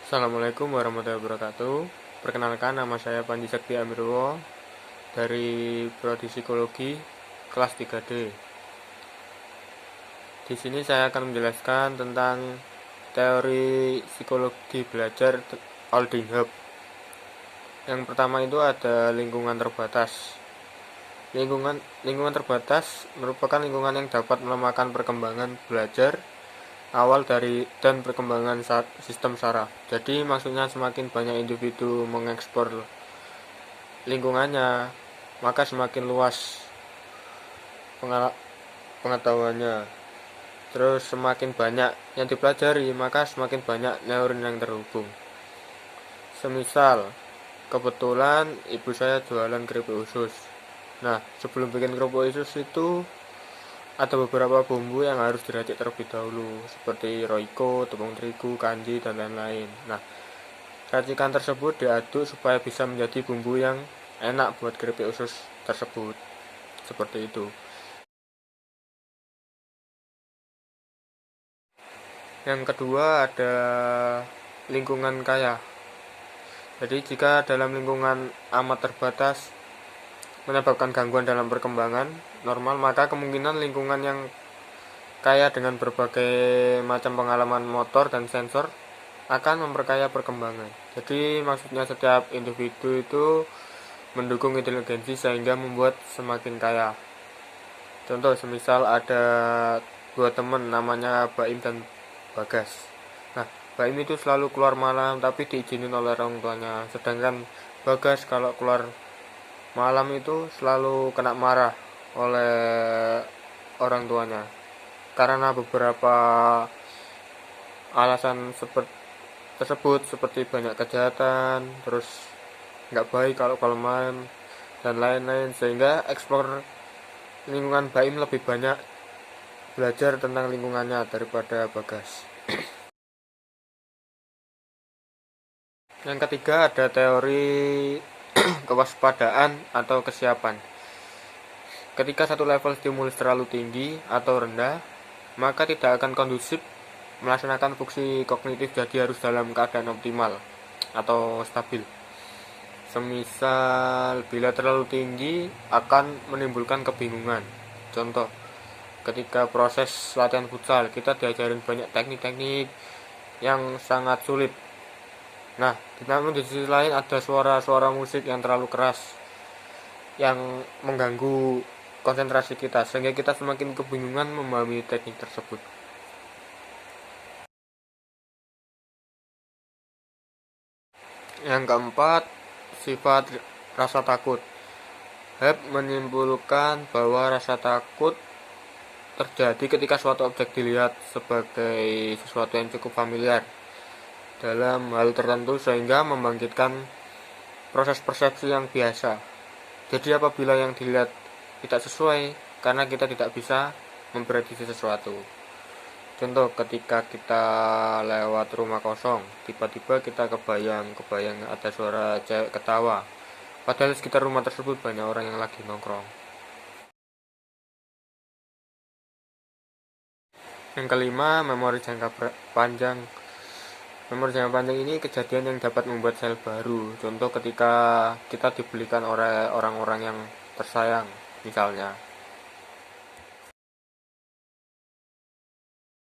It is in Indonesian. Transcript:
Assalamualaikum warahmatullahi wabarakatuh. Perkenalkan, nama saya Panji Sakti Amirwo dari Prodi Psikologi kelas 3D. Di sini saya akan menjelaskan tentang teori psikologi belajar Aldinghub. Yang pertama itu ada lingkungan terbatas. Lingkungan terbatas merupakan lingkungan yang dapat melemahkan perkembangan belajar awal dari dan perkembangan sistem saraf. Jadi maksudnya semakin banyak individu mengekspor lingkungannya, maka semakin luas pengetahuannya. Terus semakin banyak yang dipelajari, maka semakin banyak neuron yang terhubung. Semisal, kebetulan ibu saya jualan keripik usus. Nah, sebelum bikin keripik usus itu ada beberapa bumbu yang harus diracik terlebih dahulu, seperti roiko, tepung terigu, kanji, dan lain-lain. Nah, racikan tersebut diaduk supaya bisa menjadi bumbu yang enak buat keripik usus tersebut. Seperti itu. Yang kedua ada lingkungan kaya. Jadi jika dalam lingkungan amat terbatas menyebabkan gangguan dalam perkembangan normal, maka kemungkinan lingkungan yang kaya dengan berbagai macam pengalaman motor dan sensor akan memperkaya perkembangan. Jadi maksudnya setiap individu itu mendukung inteligensi sehingga membuat semakin kaya. Contoh semisal ada dua teman namanya Baim dan Bagas. Nah, Baim itu selalu keluar malam tapi diizinin oleh orang tuanya. Sedangkan Bagas kalau keluar malam itu selalu kena marah oleh orang tuanya karena beberapa alasan tersebut seperti banyak kejahatan, terus nggak baik kalau malam dan lain-lain, sehingga eksplor lingkungan Baim lebih banyak belajar tentang lingkungannya daripada Bagas. Yang ketiga ada teori kewaspadaan atau kesiapan. Ketika satu level stimulus terlalu tinggi atau rendah, maka tidak akan kondusif melaksanakan fungsi kognitif, jadi harus dalam keadaan optimal atau stabil. Semisal bila terlalu tinggi akan menimbulkan kebingungan. Contoh, ketika proses latihan futsal kita diajarin banyak teknik-teknik yang sangat sulit. Nah, namun di sisi lain ada suara-suara musik yang terlalu keras yang mengganggu konsentrasi kita, sehingga kita semakin kebingungan memahami teknik tersebut. Yang keempat, sifat rasa takut. Hebb menyimpulkan bahwa rasa takut terjadi ketika suatu objek dilihat sebagai sesuatu yang cukup familiar dalam hal tertentu sehingga membangkitkan proses persepsi yang biasa. Jadi apabila yang dilihat tidak sesuai karena kita tidak bisa memprediksi sesuatu. Contoh, ketika kita lewat rumah kosong, tiba-tiba kita kebayang ada suara cewek ketawa, padahal sekitar rumah tersebut banyak orang yang lagi nongkrong. Yang kelima, memori jangka panjang. Memori jangka panjang ini kejadian yang dapat membuat sel baru. Contoh, ketika kita dibelikan oleh orang-orang yang tersayang misalnya.